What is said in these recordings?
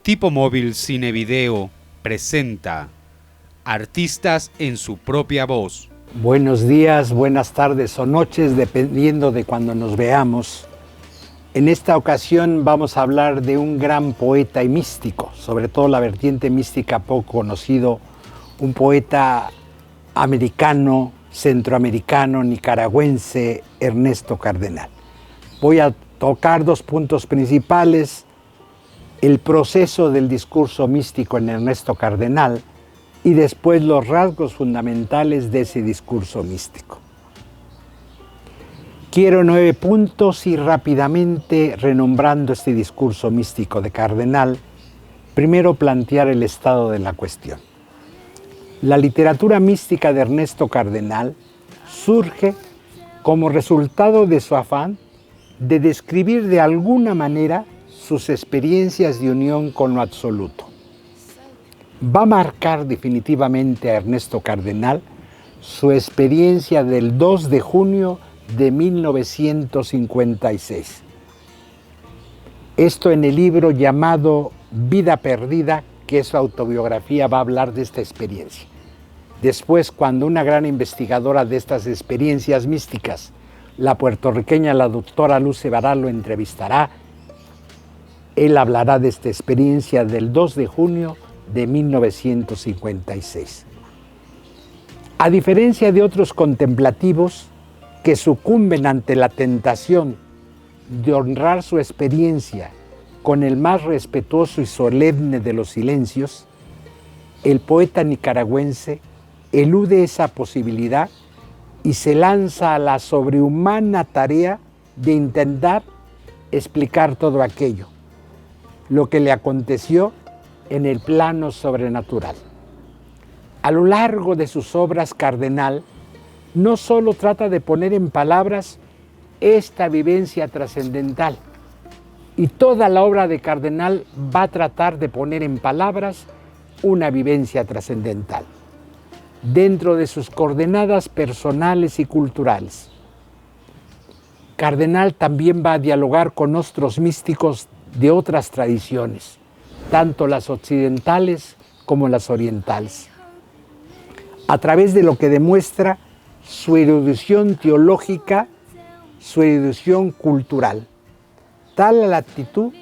Tipo Móvil Cine Video presenta Artistas en su propia voz. Buenos días, buenas tardes o noches, dependiendo de cuando nos veamos. En esta ocasión vamos a hablar de un gran poeta y místico, sobre todo la vertiente mística poco conocido, un poeta americano, centroamericano, nicaragüense, Ernesto Cardenal. Voy a tocar dos puntos principales: el proceso del discurso místico en Ernesto Cardenal y después los rasgos fundamentales de ese discurso místico. Quiero 9 puntos y rápidamente, renombrando este discurso místico de Cardenal, primero plantear el estado de la cuestión. La literatura mística de Ernesto Cardenal surge como resultado de su afán de describir de alguna manera sus experiencias de unión con lo absoluto. Va a marcar definitivamente a Ernesto Cardenal su experiencia del 2 de junio de 1956. Esto en el libro llamado Vida Perdida, que es su autobiografía, va a hablar de esta experiencia. Después, cuando una gran investigadora de estas experiencias místicas, la puertorriqueña, la doctora Luce Varal, lo entrevistará, él hablará de esta experiencia del 2 de junio de 1956. A diferencia de otros contemplativos que sucumben ante la tentación de honrar su experiencia con el más respetuoso y solemne de los silencios, el poeta nicaragüense elude esa posibilidad y se lanza a la sobrehumana tarea de intentar explicar todo aquello, lo que le aconteció en el plano sobrenatural. A lo largo de sus obras, Cardenal no solo trata de poner en palabras esta vivencia trascendental, y toda la obra de Cardenal va a tratar de poner en palabras una vivencia trascendental, dentro de sus coordenadas personales y culturales. Cardenal también va a dialogar con otros místicos de otras tradiciones, tanto las occidentales como las orientales, a través de lo que demuestra su erudición teológica, su erudición cultural. Tal actitud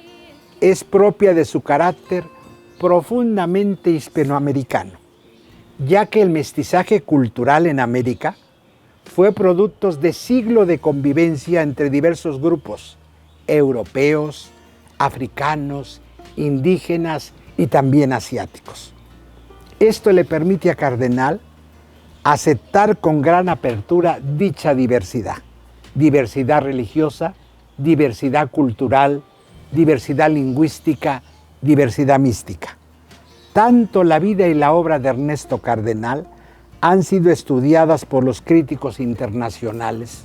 es propia de su carácter profundamente hispanoamericano, ya que el mestizaje cultural en América fue producto de siglos de convivencia entre diversos grupos europeos, africanos, indígenas y también asiáticos. Esto le permite a Cardenal aceptar con gran apertura dicha diversidad religiosa, diversidad cultural, diversidad lingüística, diversidad mística. Tanto la vida y la obra de Ernesto Cardenal han sido estudiadas por los críticos internacionales,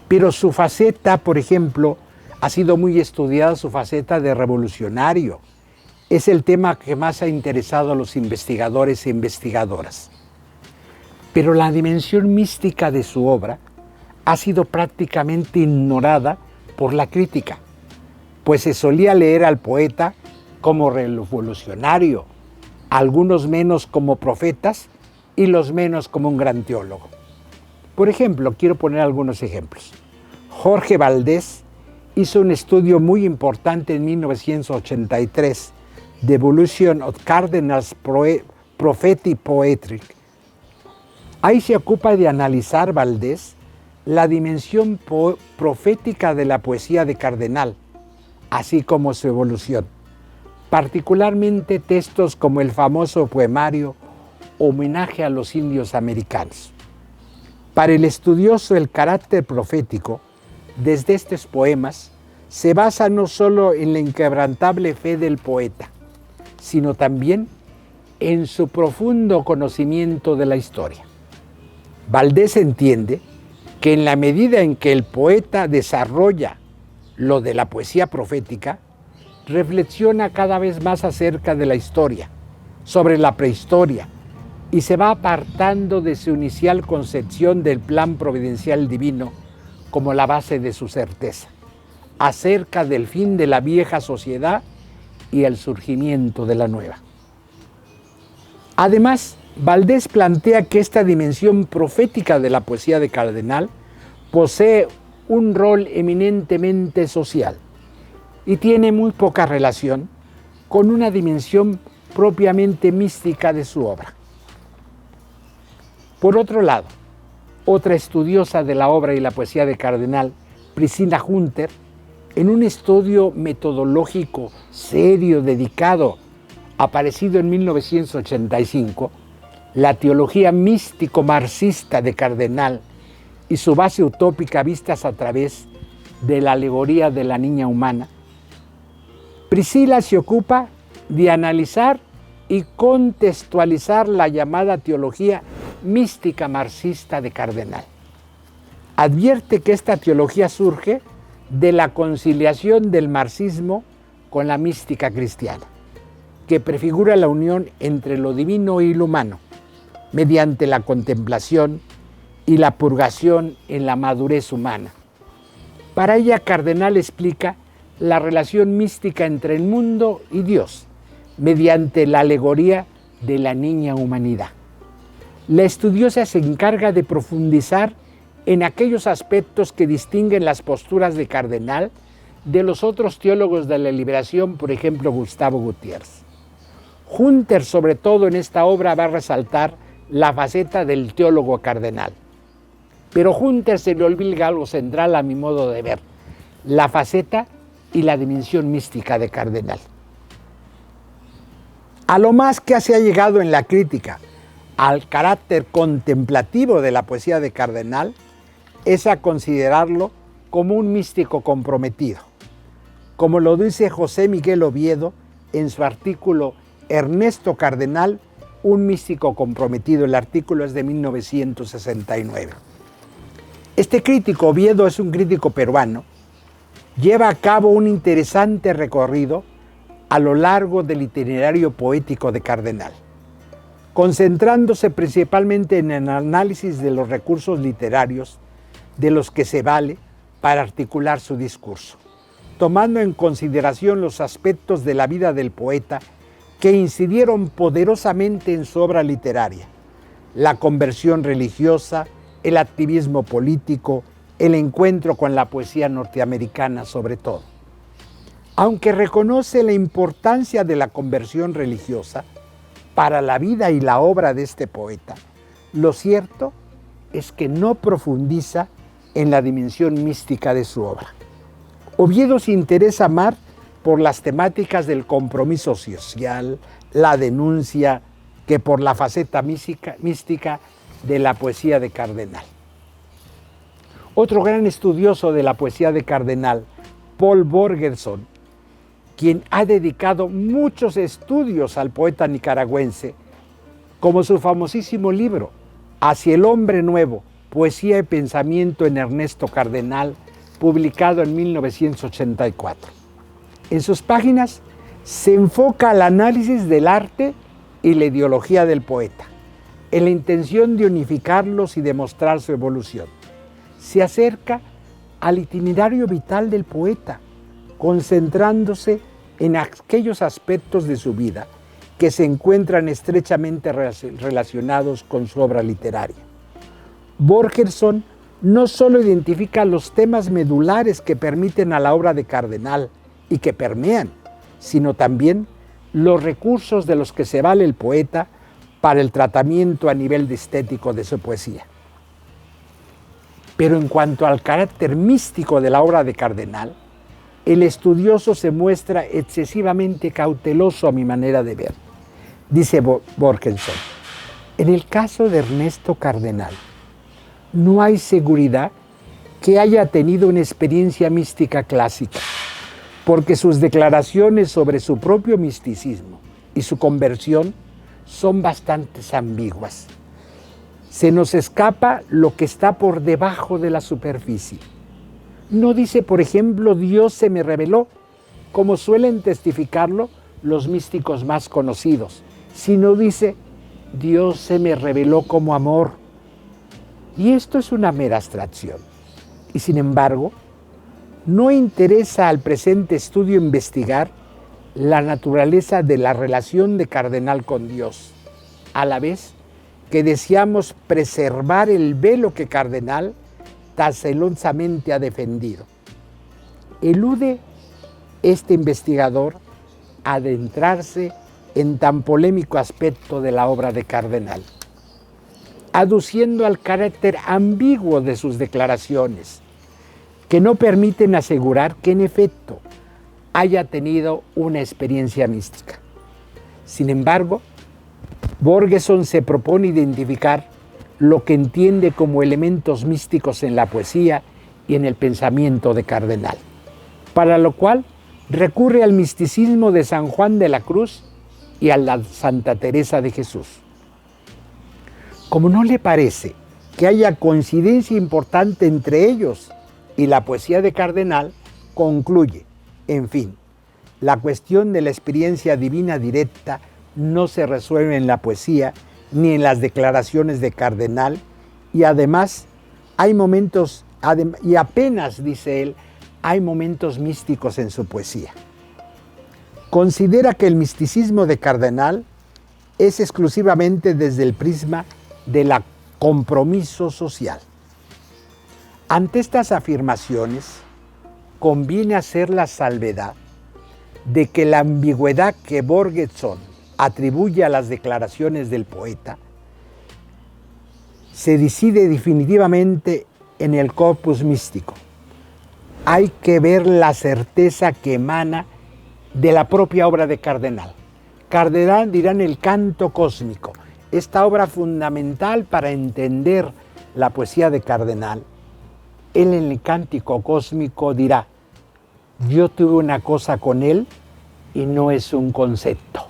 pero su faceta, por ejemplo, ha sido muy estudiada, su faceta de revolucionario. Es el tema que más ha interesado a los investigadores e investigadoras. Pero la dimensión mística de su obra ha sido prácticamente ignorada por la crítica, pues se solía leer al poeta como revolucionario, algunos menos como profetas y los menos como un gran teólogo. Por ejemplo, quiero poner algunos ejemplos. Jorge Valdés hizo un estudio muy importante en 1983, The Evolution of Cardenal's Prophetic Poetry. Ahí se ocupa de analizar Valdés la dimensión profética de la poesía de Cardenal, así como su evolución, particularmente textos como el famoso poemario Homenaje a los Indios Americanos. Para el estudioso, el carácter profético desde estos poemas se basa no solo en la inquebrantable fe del poeta, sino también en su profundo conocimiento de la historia. Valdés entiende que en la medida en que el poeta desarrolla lo de la poesía profética, reflexiona cada vez más acerca de la historia, sobre la prehistoria, y se va apartando de su inicial concepción del plan providencial divino como la base de su certeza, acerca del fin de la vieja sociedad y el surgimiento de la nueva. Además, Valdés plantea que esta dimensión profética de la poesía de Cardenal posee un rol eminentemente social y tiene muy poca relación con una dimensión propiamente mística de su obra. Por otro lado, otra estudiosa de la obra y la poesía de Cardenal, Priscilla Hunter, en un estudio metodológico serio dedicado, aparecido en 1985, La teología místico-marxista de Cardenal y su base utópica vistas a través de la alegoría de la niña humana, Priscilla se ocupa de analizar y contextualizar la llamada teología mística marxista de Cardenal. Advierte que esta teología surge de la conciliación del marxismo con la mística cristiana, que prefigura la unión entre lo divino y lo humano, mediante la contemplación y la purgación en la madurez humana. Para ella, Cardenal explica la relación mística entre el mundo y Dios, mediante la alegoría de la niña humanidad. La estudiosa se encarga de profundizar en aquellos aspectos que distinguen las posturas de Cardenal de los otros teólogos de la liberación, por ejemplo, Gustavo Gutiérrez. Hunter, sobre todo en esta obra, va a resaltar la faceta del teólogo Cardenal. Pero Hunter se le olvida algo central a mi modo de ver, la faceta y la dimensión mística de Cardenal. A lo más que se ha llegado en la crítica al carácter contemplativo de la poesía de Cardenal es a considerarlo como un místico comprometido, como lo dice José Miguel Oviedo en su artículo Ernesto Cardenal, un místico comprometido. El artículo es de 1969. Este crítico, Oviedo, es un crítico peruano, lleva a cabo un interesante recorrido a lo largo del itinerario poético de Cardenal, concentrándose principalmente en el análisis de los recursos literarios de los que se vale para articular su discurso, tomando en consideración los aspectos de la vida del poeta que incidieron poderosamente en su obra literaria: la conversión religiosa, el activismo político, el encuentro con la poesía norteamericana sobre todo. Aunque reconoce la importancia de la conversión religiosa para la vida y la obra de este poeta, lo cierto es que no profundiza en la dimensión mística de su obra. Oviedo se interesa más por las temáticas del compromiso social, la denuncia, que por la faceta mística de la poesía de Cardenal. Otro gran estudioso de la poesía de Cardenal, Paul Borgerson, quien ha dedicado muchos estudios al poeta nicaragüense, como su famosísimo libro Hacia el hombre nuevo, poesía y pensamiento en Ernesto Cardenal, publicado en 1984. En sus páginas se enfoca al análisis del arte y la ideología del poeta, en la intención de unificarlos y demostrar su evolución. Se acerca al itinerario vital del poeta, concentrándose en aquellos aspectos de su vida que se encuentran estrechamente relacionados con su obra literaria. Borgerson no solo identifica los temas medulares que permiten a la obra de Cardenal y que permean, sino también los recursos de los que se vale el poeta para el tratamiento a nivel estético de su poesía. Pero en cuanto al carácter místico de la obra de Cardenal, el estudioso se muestra excesivamente cauteloso a mi manera de ver. Dice Borgerson: en el caso de Ernesto Cardenal, no hay seguridad que haya tenido una experiencia mística clásica, porque sus declaraciones sobre su propio misticismo y su conversión son bastante ambiguas. Se nos escapa lo que está por debajo de la superficie. No dice, por ejemplo, Dios se me reveló, como suelen testificarlo los místicos más conocidos, sino dice, Dios se me reveló como amor. Y esto es una mera abstracción. Y sin embargo, no interesa al presente estudio investigar la naturaleza de la relación de Cardenal con Dios, a la vez que deseamos preservar el velo que Cardenal tan celosamente ha defendido. Elude este investigador adentrarse en tan polémico aspecto de la obra de Cardenal, aduciendo al carácter ambiguo de sus declaraciones, que no permiten asegurar que en efecto haya tenido una experiencia mística. Sin embargo, Borgeson se propone identificar lo que entiende como elementos místicos en la poesía y en el pensamiento de Cardenal, para lo cual recurre al misticismo de San Juan de la Cruz y a la Santa Teresa de Jesús. Como no le parece que haya coincidencia importante entre ellos y la poesía de Cardenal, concluye, en fin, la cuestión de la experiencia divina directa no se resuelve en la poesía ni en las declaraciones de Cardenal, y además hay momentos, y apenas, dice él, hay momentos místicos en su poesía. Considera que el misticismo de Cardenal es exclusivamente desde el prisma del compromiso social. Ante estas afirmaciones, conviene hacer la salvedad de que la ambigüedad que Borgeson atribuye a las declaraciones del poeta se decide definitivamente en el corpus místico. Hay que ver la certeza que emana de la propia obra de Cardenal. Cardenal dirá en el Canto Cósmico, esta obra fundamental para entender la poesía de Cardenal. Él en el Cántico Cósmico dirá, yo tuve una cosa con él y no es un concepto.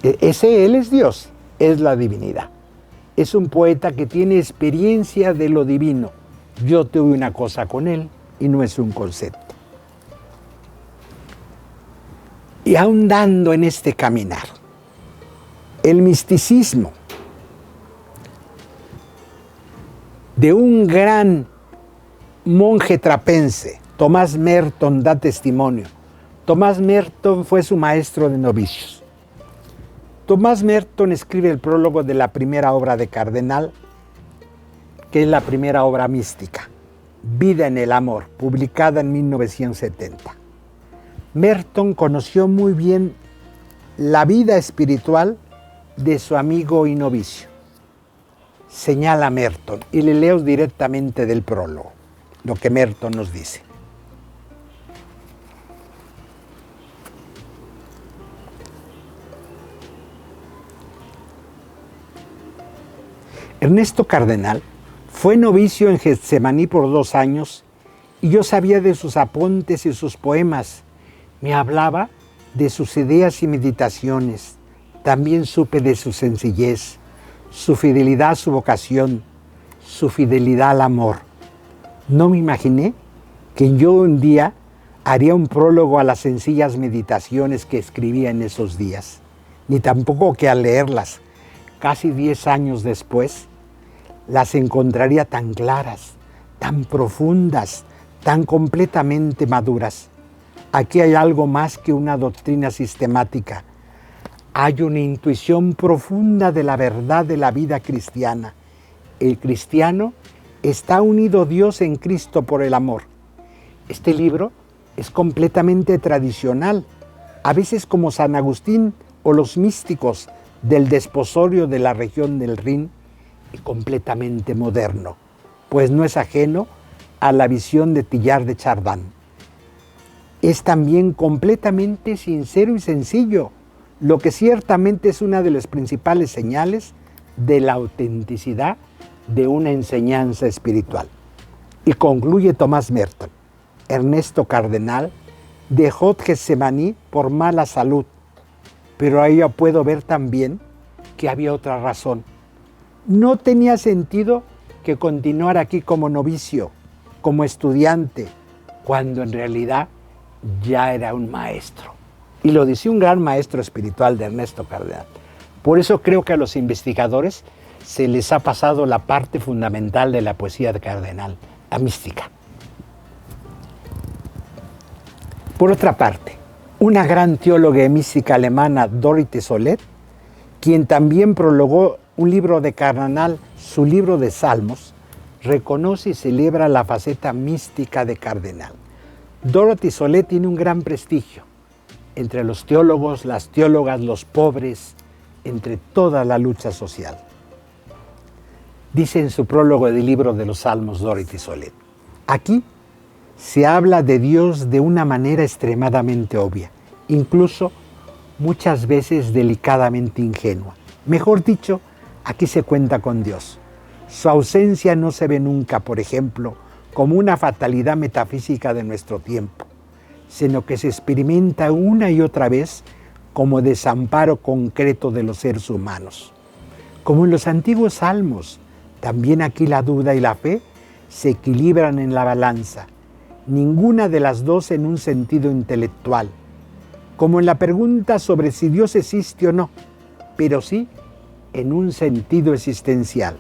Ese él es Dios, es la divinidad. Es un poeta que tiene experiencia de lo divino. Yo tuve una cosa con él y no es un concepto. Y ahondando en este caminar, el misticismo de un gran monje trapense, Tomás Merton, da testimonio. Tomás Merton fue su maestro de novicios. Tomás Merton escribe el prólogo de la primera obra de Cardenal, que es la primera obra mística, Vida en el Amor, publicada en 1970. Merton conoció muy bien la vida espiritual de su amigo y novicio. Señala Merton, y le leo directamente del prólogo, lo que Merton nos dice. Ernesto Cardenal fue novicio en Getsemaní por 2 años y yo sabía de sus apuntes y sus poemas. Me hablaba de sus ideas y meditaciones. También supe de su sencillez, su fidelidad a su vocación, su fidelidad al amor. No me imaginé que yo un día haría un prólogo a las sencillas meditaciones que escribía en esos días, ni tampoco que al leerlas, casi 10 años después, las encontraría tan claras, tan profundas, tan completamente maduras. Aquí hay algo más que una doctrina sistemática. Hay una intuición profunda de la verdad de la vida cristiana. El cristiano está unido a Dios en Cristo por el amor. Este libro es completamente tradicional, a veces como San Agustín o los místicos del desposorio de la región del Rin, y completamente moderno, pues no es ajeno a la visión de Teilhard de Chardin. Es también completamente sincero y sencillo, lo que ciertamente es una de las principales señales de la autenticidad de una enseñanza espiritual. Y concluye Tomás Merton, Ernesto Cardenal dejó Getsemaní por mala salud, pero ahí yo puedo ver también que había otra razón. No tenía sentido que continuara aquí como novicio, como estudiante, cuando en realidad ya era un maestro. Y lo dice un gran maestro espiritual de Ernesto Cardenal. Por eso creo que a los investigadores se les ha pasado la parte fundamental de la poesía de Cardenal, la mística. Por otra parte, Una gran teóloga y mística alemana, Dorothee Solé, quien también prologó un libro de Cardenal, su libro de Salmos, reconoce y celebra la faceta mística de Cardenal. Dorothee Solé tiene un gran prestigio entre los teólogos, las teólogas, los pobres, entre toda la lucha social. Dice en su prólogo del libro de los Salmos Dorothee Solé: aquí se habla de Dios de una manera extremadamente obvia, incluso muchas veces delicadamente ingenua. Mejor dicho, aquí se cuenta con Dios. Su ausencia no se ve nunca, por ejemplo, como una fatalidad metafísica de nuestro tiempo, sino que se experimenta una y otra vez como desamparo concreto de los seres humanos. Como en los antiguos salmos, también aquí la duda y la fe se equilibran en la balanza, ninguna de las dos en un sentido intelectual, como en la pregunta sobre si Dios existe o no, pero sí en un sentido existencial,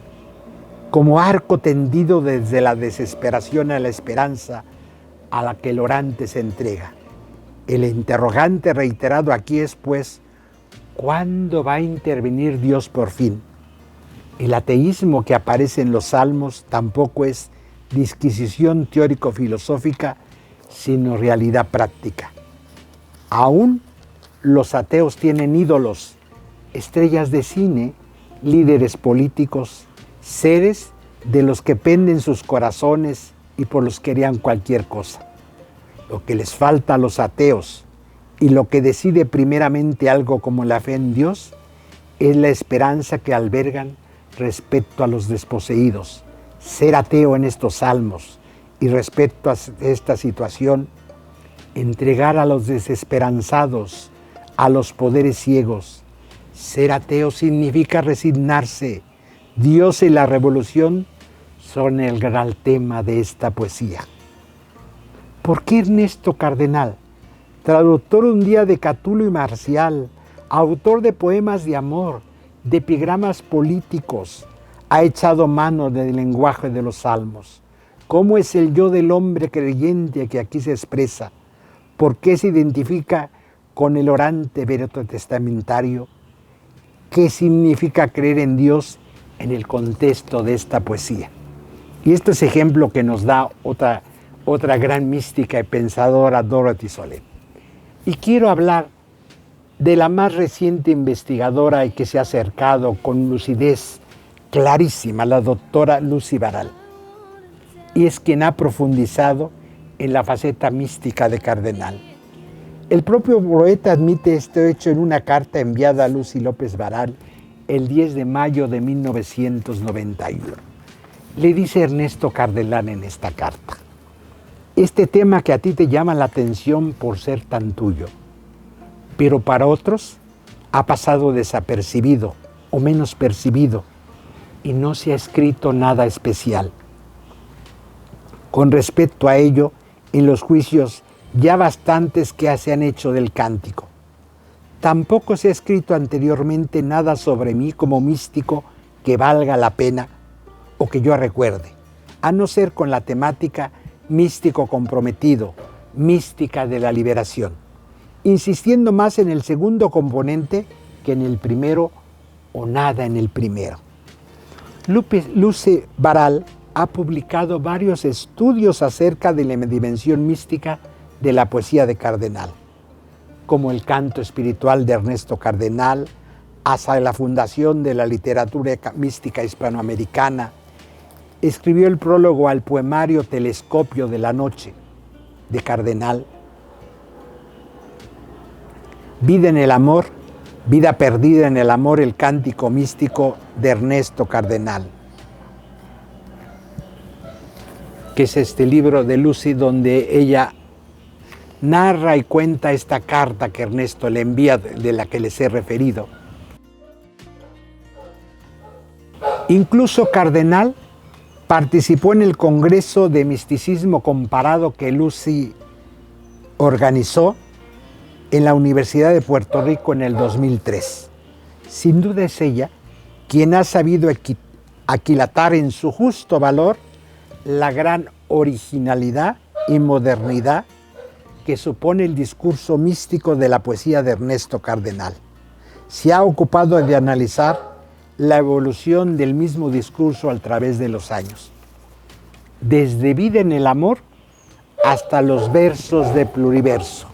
como arco tendido desde la desesperación a la esperanza a la que el orante se entrega. El interrogante reiterado aquí es, pues, ¿cuándo va a intervenir Dios por fin? El ateísmo que aparece en los Salmos tampoco es disquisición teórico-filosófica, sino realidad práctica. Aún los ateos tienen ídolos, estrellas de cine, líderes políticos, seres de los que penden sus corazones y por los que harían cualquier cosa. Lo que les falta a los ateos y lo que decide primeramente algo como la fe en Dios es la esperanza que albergan respecto a los desposeídos. Ser ateo en estos salmos y respecto a esta situación, entregar a los desesperanzados, a los poderes ciegos. Ser ateo significa resignarse. Dios y la revolución son el gran tema de esta poesía. ¿Por qué Ernesto Cardenal, traductor un día de Catulo y Marcial, autor de poemas de amor, de epigramas políticos, ha echado mano del lenguaje de los salmos? ¿Cómo es el yo del hombre creyente que aquí se expresa? ¿Por qué se identifica con el orante veterotestamentario? ¿Qué significa creer en Dios en el contexto de esta poesía? Y este es ejemplo que nos da otra gran mística y pensadora, Dorothee Solé. Y quiero hablar de la más reciente investigadora y que se ha acercado con lucidez clarísima, la doctora Lucy Baral. Y es quien ha profundizado en la faceta mística de Cardenal. El propio poeta admite este hecho en una carta enviada a Lucy López Baral el 10 de mayo de 1991. Le dice Ernesto Cardenal en esta carta: este tema que a ti te llama la atención por ser tan tuyo, pero para otros ha pasado desapercibido o menos percibido y no se ha escrito nada especial. Con respecto a ello, en los juicios ya bastantes que se han hecho del cántico. Tampoco se ha escrito anteriormente nada sobre mí como místico que valga la pena o que yo recuerde, a no ser con la temática místico comprometido, mística de la liberación, insistiendo más en el segundo componente que en el primero o nada en el primero. Lucy Baral ha publicado varios estudios acerca de la dimensión mística de la poesía de Cardenal, como el canto espiritual de Ernesto Cardenal, hasta la fundación de la literatura mística hispanoamericana. Escribió el prólogo al poemario Telescopio de la Noche de Cardenal. Vida en el amor, vida perdida en el amor, el cántico místico de Ernesto Cardenal, que es este libro de Lucy donde ella narra y cuenta esta carta que Ernesto le envía, de la que les he referido. Incluso Cardenal participó en el Congreso de Misticismo Comparado que Lucy organizó en la Universidad de Puerto Rico en el 2003. Sin duda es ella quien ha sabido aquilatar en su justo valor la gran originalidad y modernidad que supone el discurso místico de la poesía de Ernesto Cardenal. Se ha ocupado de analizar la evolución del mismo discurso a través de los años, desde Vida en el amor hasta los versos de Pluriverso.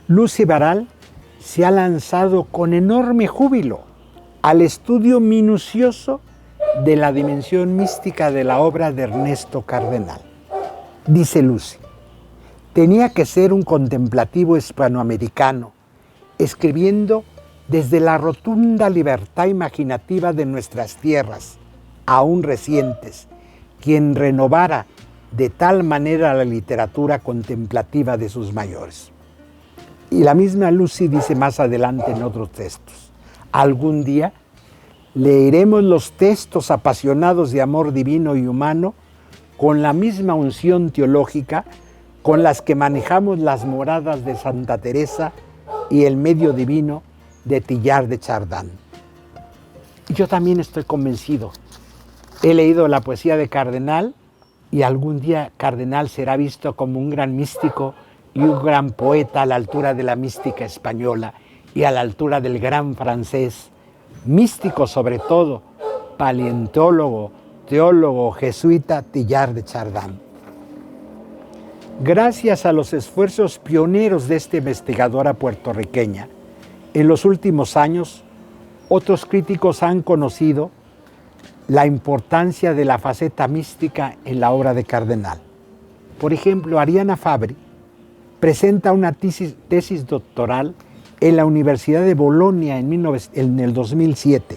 Lucy Baral se ha lanzado con enorme júbilo al estudio minucioso de la dimensión mística de la obra de Ernesto Cardenal. Dice Lucy: tenía que ser un contemplativo hispanoamericano, escribiendo desde la rotunda libertad imaginativa de nuestras tierras, aún recientes, quien renovara de tal manera la literatura contemplativa de sus mayores. Y la misma Lucy dice más adelante en otros textos: algún día leeremos los textos apasionados de amor divino y humano con la misma unción teológica con las que manejamos las moradas de Santa Teresa y el medio divino de Teilhard de Chardin. Yo también estoy convencido. He leído la poesía de Cardenal y algún día Cardenal será visto como un gran místico y un gran poeta a la altura de la mística española y a la altura del gran francés, místico sobre todo, paleontólogo, teólogo, jesuita Teilhard de Chardin. Gracias a los esfuerzos pioneros de esta investigadora puertorriqueña, en los últimos años, otros críticos han conocido la importancia de la faceta mística en la obra de Cardenal. Por ejemplo, Ariana Fabri presenta una tesis doctoral en la Universidad de Bolonia en el 2007.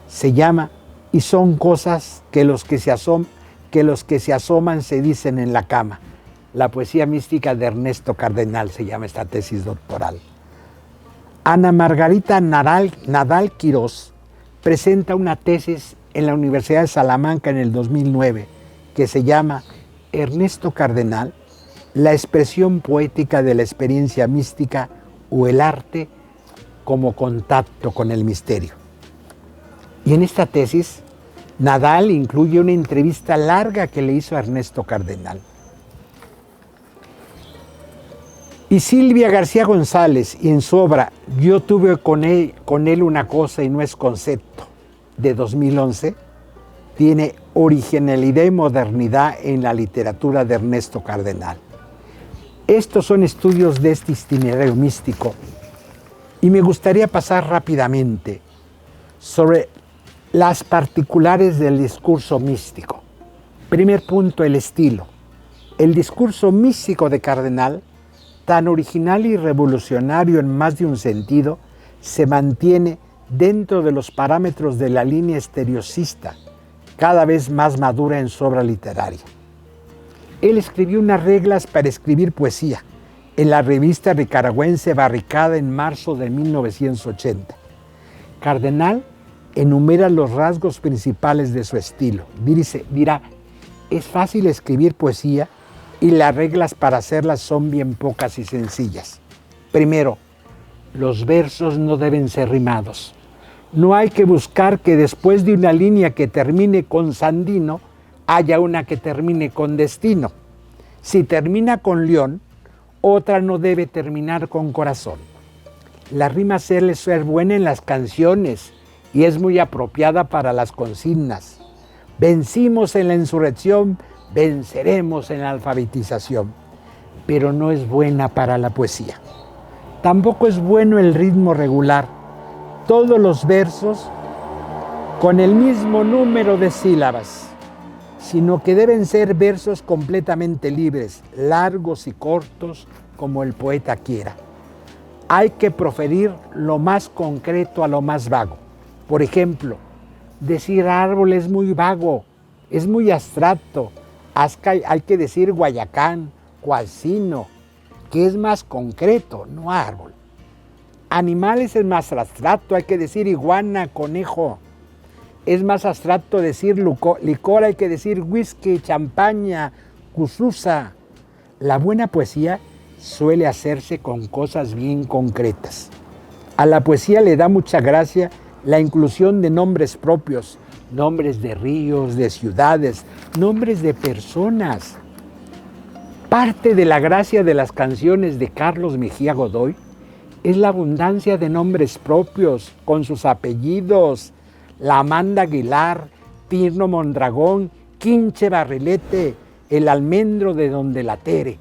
Se llama "Y son cosas que los que se asoman se dicen en la cama". La poesía mística de Ernesto Cardenal se llama esta tesis doctoral. Ana Margarita Nadal Quirós presenta una tesis en la Universidad de Salamanca en el 2009 que se llama "Ernesto Cardenal, la expresión poética de la experiencia mística o el arte como contacto con el misterio". Y en esta tesis, Nadal incluye una entrevista larga que le hizo a Ernesto Cardenal. Y Silvia García González, y en su obra "Yo tuve con él una cosa y no es concepto", de 2011, tiene originalidad y modernidad en la literatura de Ernesto Cardenal. Estos son estudios de este itinerario místico y me gustaría pasar rápidamente sobre las particulares del discurso místico. Primer punto, el estilo. El discurso místico de Cardenal, tan original y revolucionario en más de un sentido, se mantiene dentro de los parámetros de la línea historicista, cada vez más madura en su obra literaria. Él escribió unas reglas para escribir poesía en la revista nicaragüense Barricada en marzo de 1980. Cardenal enumera los rasgos principales de su estilo. Dirá: es fácil escribir poesía y las reglas para hacerlas son bien pocas y sencillas. Primero, los versos no deben ser rimados. No hay que buscar que después de una línea que termine con Sandino, haya una que termine con Destino. Si termina con León, otra no debe terminar con Corazón. La rima suele ser buena en las canciones y es muy apropiada para las consignas. Vencimos en la insurrección, venceremos en la alfabetización, pero no es buena para la poesía. Tampoco es bueno el ritmo regular, todos los versos con el mismo número de sílabas, sino que deben ser versos completamente libres, largos y cortos, como el poeta quiera. Hay que proferir lo más concreto a lo más vago. Por ejemplo, decir árbol es muy vago, es muy abstracto. Hay que decir Guayacán, Cualcino, que es más concreto, no árbol. Animales es más abstracto, hay que decir iguana, conejo. Es más abstracto decir licor, hay que decir whisky, champaña, cususa. La buena poesía suele hacerse con cosas bien concretas. A la poesía le da mucha gracia la inclusión de nombres propios, nombres de ríos, de ciudades, nombres de personas. Parte de la gracia de las canciones de Carlos Mejía Godoy es la abundancia de nombres propios con sus apellidos: la Amanda Aguilar, Tino Mondragón, Quinche Barrilete, el almendro de donde la Tere.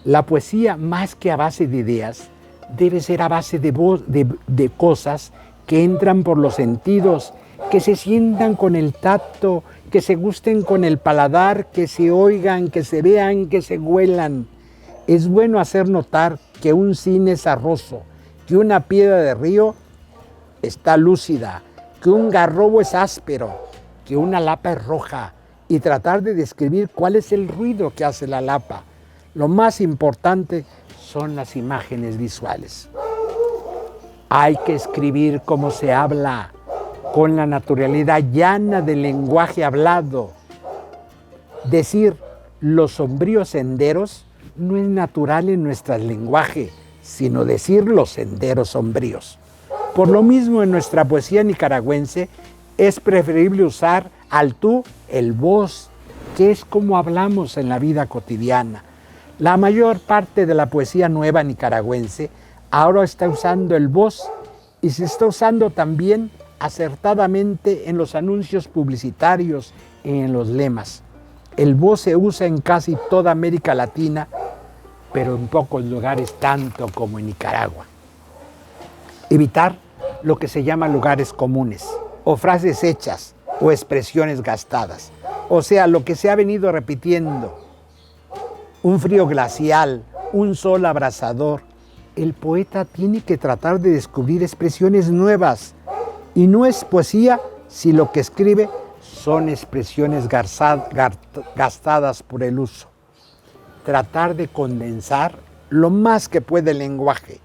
La poesía, más que a base de ideas, debe ser a base de cosas que entran por los sentidos, que se sientan con el tacto, que se gusten con el paladar, que se oigan, que se vean, que se huelan. Es bueno hacer notar que un cine es arroso, que una piedra de río está lúcida, que un garrobo es áspero, que una lapa es roja, y tratar de describir cuál es el ruido que hace la lapa. Lo más importante son las imágenes visuales. Hay que escribir como se habla, con la naturalidad llana del lenguaje hablado. Decir los sombríos senderos no es natural en nuestro lenguaje, sino decir los senderos sombríos. Por lo mismo, en nuestra poesía nicaragüense es preferible usar al tú el vos, que es como hablamos en la vida cotidiana. La mayor parte de la poesía nueva nicaragüense ahora está usando el vos, y se está usando también acertadamente en los anuncios publicitarios y en los lemas. El vos se usa en casi toda América Latina, pero en pocos lugares tanto como en Nicaragua. Evitar lo que se llama lugares comunes, o frases hechas, o expresiones gastadas. O sea, lo que se ha venido repitiendo: un frío glacial, un sol abrasador. El poeta tiene que tratar de descubrir expresiones nuevas, y no es poesía si lo que escribe son expresiones gastadas por el uso. Tratar de condensar lo más que puede el lenguaje,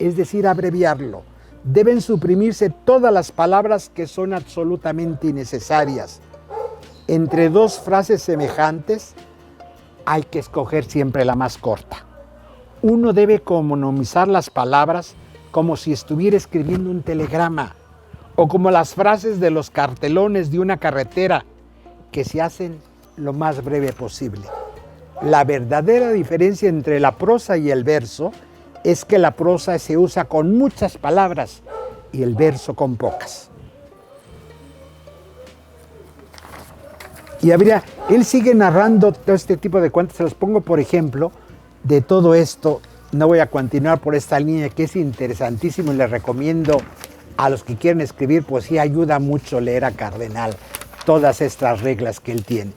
es decir, abreviarlo. Deben suprimirse todas las palabras que son absolutamente innecesarias. Entre dos frases semejantes hay que escoger siempre la más corta. Uno debe economizar las palabras como si estuviera escribiendo un telegrama, o como las frases de los cartelones de una carretera, que se hacen lo más breve posible. La verdadera diferencia entre la prosa y el verso es que la prosa se usa con muchas palabras y el verso con pocas. Y él sigue narrando todo este tipo de cuentos. Se los pongo por ejemplo de todo esto. No voy a continuar por esta línea, que es interesantísimo, y les recomiendo a los que quieren escribir poesía, ayuda mucho leer a Cardenal todas estas reglas que él tiene.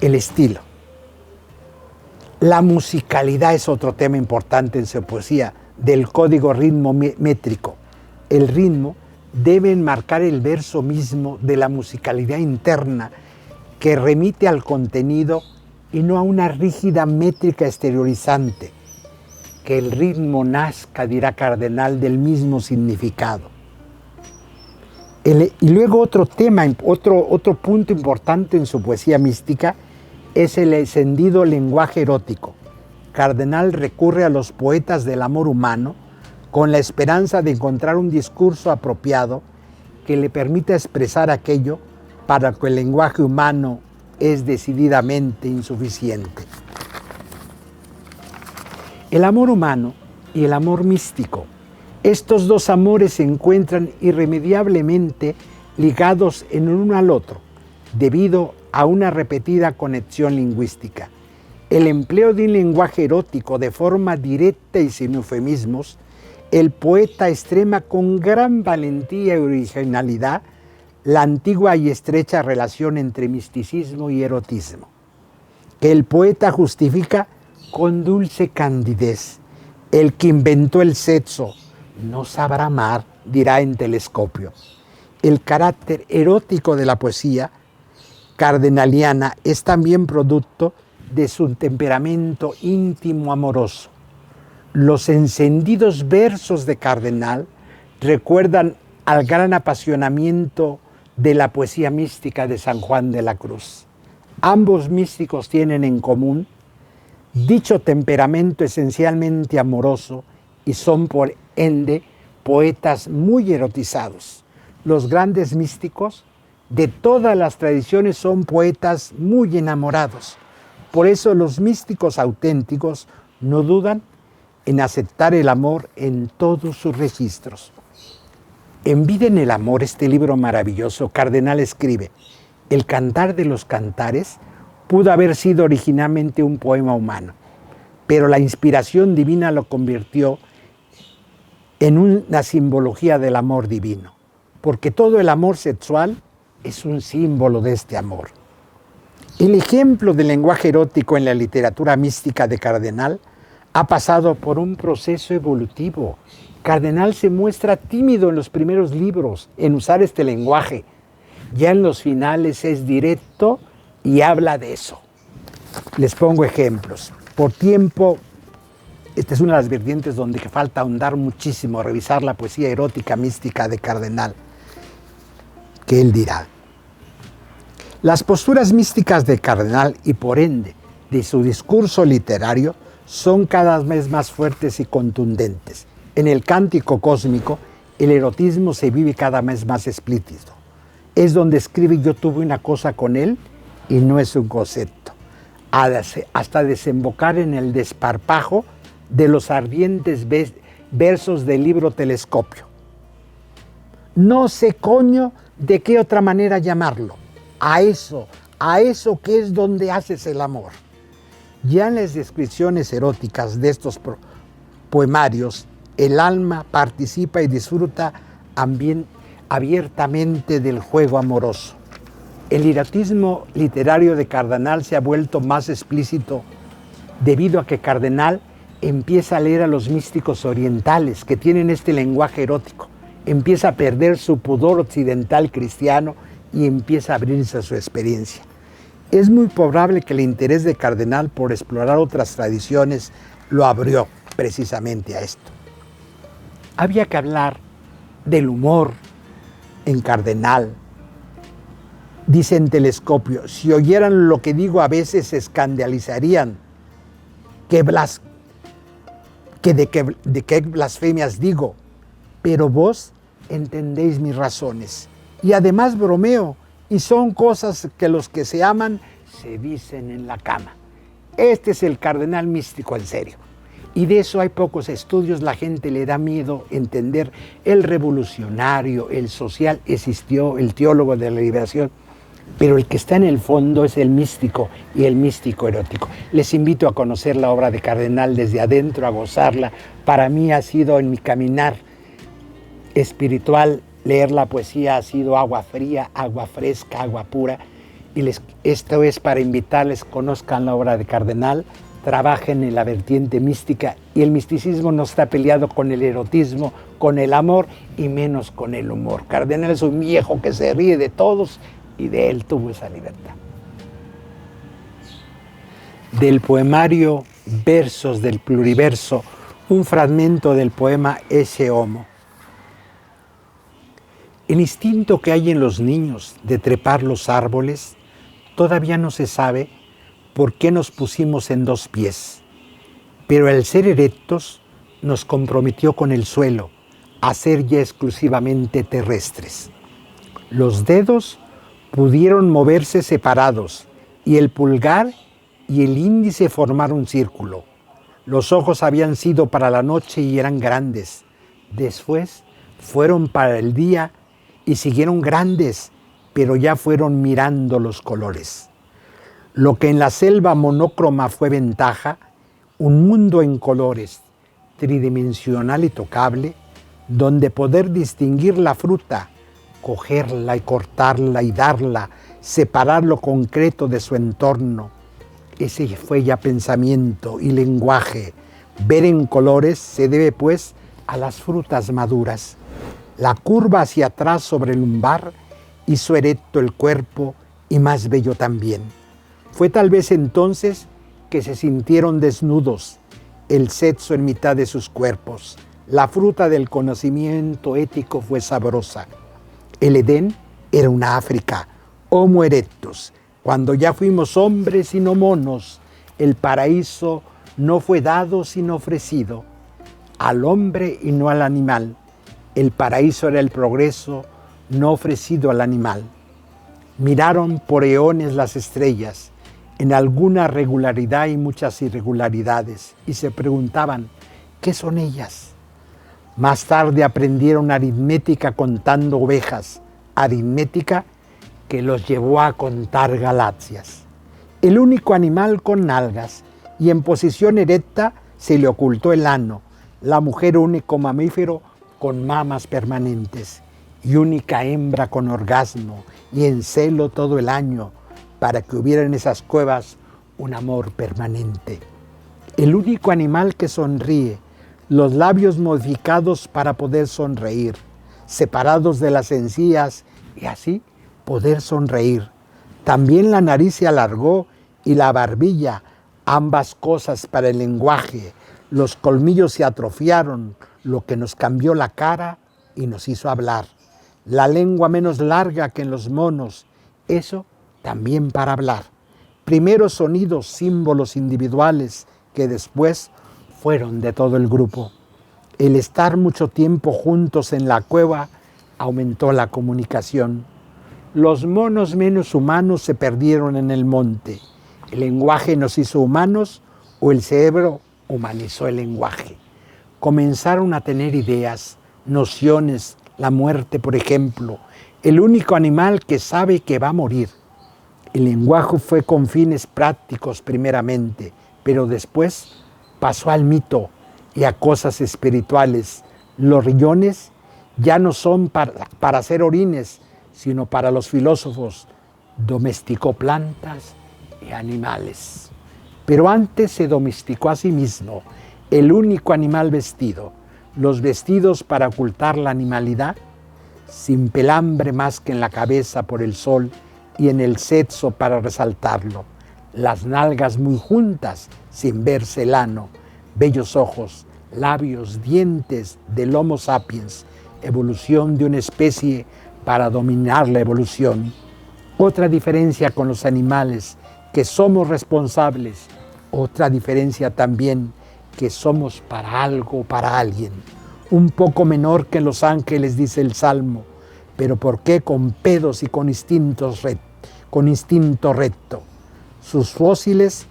El estilo. La musicalidad es otro tema importante en su poesía, del código ritmo métrico. El ritmo debe enmarcar el verso mismo de la musicalidad interna, que remite al contenido y no a una rígida métrica exteriorizante. Que el ritmo nazca, dirá Cardenal, del mismo significado. Y luego otro tema, otro punto importante en su poesía mística es el encendido lenguaje erótico. Cardenal recurre a los poetas del amor humano con la esperanza de encontrar un discurso apropiado que le permita expresar aquello para que el lenguaje humano es decididamente insuficiente. El amor humano y el amor místico, estos dos amores se encuentran irremediablemente ligados en uno al otro, debido a una repetida conexión lingüística. El empleo de un lenguaje erótico de forma directa y sin eufemismos, el poeta extrema con gran valentía y originalidad la antigua y estrecha relación entre misticismo y erotismo, que el poeta justifica con dulce candidez. El que inventó el sexo no sabrá amar, dirá en Telescopio. El carácter erótico de la poesía cardenaliana es también producto de su temperamento íntimo amoroso. Los encendidos versos de Cardenal recuerdan al gran apasionamiento de la poesía mística de San Juan de la Cruz. Ambos místicos tienen en común dicho temperamento esencialmente amoroso y son por ende poetas muy erotizados. Los grandes místicos de todas las tradiciones son poetas muy enamorados. Por eso los místicos auténticos no dudan en aceptar el amor en todos sus registros. En Vida en el Amor, este libro maravilloso, Cardenal escribe: el Cantar de los Cantares pudo haber sido originalmente un poema humano, pero la inspiración divina lo convirtió en una simbología del amor divino, porque todo el amor sexual es un símbolo de este amor. El ejemplo del lenguaje erótico en la literatura mística de Cardenal ha pasado por un proceso evolutivo. Cardenal se muestra tímido en los primeros libros en usar este lenguaje. Ya en los finales es directo y habla de eso. Les pongo ejemplos. Por tiempo, esta es una de las vertientes donde falta ahondar muchísimo, revisar la poesía erótica mística de Cardenal, que él dirá. Las posturas místicas de Cardenal y por ende de su discurso literario son cada vez más fuertes y contundentes. En el Cántico Cósmico, el erotismo se vive cada vez más explícito. Es donde escribe: yo tuve una cosa con él y no es un concepto, hasta desembocar en el desparpajo de los ardientes versos del libro Telescopio. No sé, coño, de qué otra manera llamarlo. A eso que es donde haces el amor. Ya en las descripciones eróticas de estos poemarios, el alma participa y disfruta abiertamente del juego amoroso. El erotismo literario de Cardenal se ha vuelto más explícito debido a que Cardenal empieza a leer a los místicos orientales que tienen este lenguaje erótico. Empieza a perder su pudor occidental cristiano y empieza a abrirse a su experiencia. Es muy probable que el interés de Cardenal por explorar otras tradiciones lo abrió precisamente a esto. Había que hablar del humor en Cardenal. Dice en Telescopio: si oyeran lo que digo a veces se escandalizarían. De qué blasfemias digo, pero vos entendéis mis razones. Y además bromeo, y son cosas que los que se aman se dicen en la cama. Este es el Cardenal místico en serio. Y de eso hay pocos estudios, la gente le da miedo entender. El revolucionario, el social existió, el teólogo de la liberación, pero el que está en el fondo es el místico y el místico erótico. Les invito a conocer la obra de Cardenal desde adentro, a gozarla. Para mí ha sido en mi caminar espiritual. Leer la poesía ha sido agua fría, agua fresca, agua pura. Y esto es para invitarles, conozcan la obra de Cardenal, trabajen en la vertiente mística. Y el misticismo no está peleado con el erotismo, con el amor y menos con el humor. Cardenal es un viejo que se ríe de todos y de él tuvo esa libertad. Del poemario Versos del Pluriverso, un fragmento del poema Ecce Homo. El instinto que hay en los niños de trepar los árboles, todavía no se sabe por qué nos pusimos en dos pies, pero el ser erectos nos comprometió con el suelo a ser ya exclusivamente terrestres. Los dedos pudieron moverse separados y el pulgar y el índice formaron un círculo. Los ojos habían sido para la noche y eran grandes. Después fueron para el día y siguieron grandes, pero ya fueron mirando los colores. Lo que en la selva monócroma fue ventaja, un mundo en colores, tridimensional y tocable, donde poder distinguir la fruta, cogerla y cortarla y darla, separar lo concreto de su entorno. Ese fue ya pensamiento y lenguaje. Ver en colores se debe pues a las frutas maduras. La curva hacia atrás sobre el lumbar hizo erecto el cuerpo y más bello también. Fue tal vez entonces que se sintieron desnudos, el sexo en mitad de sus cuerpos. La fruta del conocimiento ético fue sabrosa. El Edén era una África, Homo erectus. Cuando ya fuimos hombres y no monos, el paraíso no fue dado sino ofrecido al hombre y no al animal. El paraíso era el progreso no ofrecido al animal. Miraron por eones las estrellas en alguna regularidad y muchas irregularidades, y se preguntaban, ¿qué son ellas? Más tarde aprendieron aritmética contando ovejas, aritmética que los llevó a contar galaxias. El único animal con nalgas y en posición erecta se le ocultó el ano, la mujer único mamífero con mamas permanentes y única hembra con orgasmo y en celo todo el año para que hubiera en esas cuevas un amor permanente. El único animal que sonríe, los labios modificados para poder sonreír, separados de las encías y así poder sonreír. También la nariz se alargó y la barbilla, ambas cosas para el lenguaje. Los colmillos se atrofiaron, lo que nos cambió la cara y nos hizo hablar. La lengua menos larga que en los monos, eso también para hablar. Primero sonidos, símbolos individuales que después fueron de todo el grupo. El estar mucho tiempo juntos en la cueva aumentó la comunicación. Los monos menos humanos se perdieron en el monte. ¿El lenguaje nos hizo humanos o el cerebro humanizó el lenguaje? Comenzaron a tener ideas, nociones, la muerte, por ejemplo, el único animal que sabe que va a morir. El lenguaje fue con fines prácticos primeramente, pero después pasó al mito y a cosas espirituales. Los riñones ya no son para hacer orines, sino para los filósofos. Domesticó plantas y animales. Pero antes se domesticó a sí mismo, el único animal vestido. Los vestidos para ocultar la animalidad, sin pelambre más que en la cabeza por el sol y en el sexo para resaltarlo. Las nalgas muy juntas, sin verse el ano, bellos ojos, labios, dientes del Homo sapiens, evolución de una especie para dominar la evolución. Otra diferencia con los animales, que somos responsables. Otra diferencia también, que somos para algo, para alguien. Un poco menor que los ángeles, dice el Salmo, pero ¿por qué con pedos y con instinto recto? Sus fósiles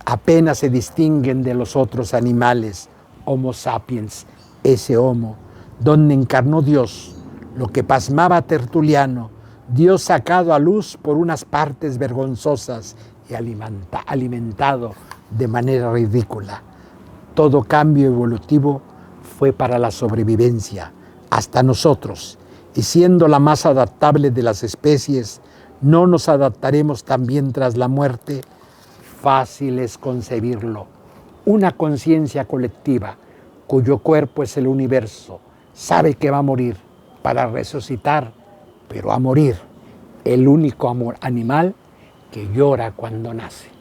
apenas se distinguen de los otros animales. Homo sapiens, ese homo, donde encarnó Dios, lo que pasmaba a Tertuliano, Dios sacado a luz por unas partes vergonzosas y alimentado de manera ridícula. Todo cambio evolutivo fue para la sobrevivencia, hasta nosotros, y siendo la más adaptable de las especies, ¿no nos adaptaremos también tras la muerte? Fácil es concebirlo. Una conciencia colectiva, cuyo cuerpo es el universo, sabe que va a morir para resucitar, pero a morir, el único animal que llora cuando nace.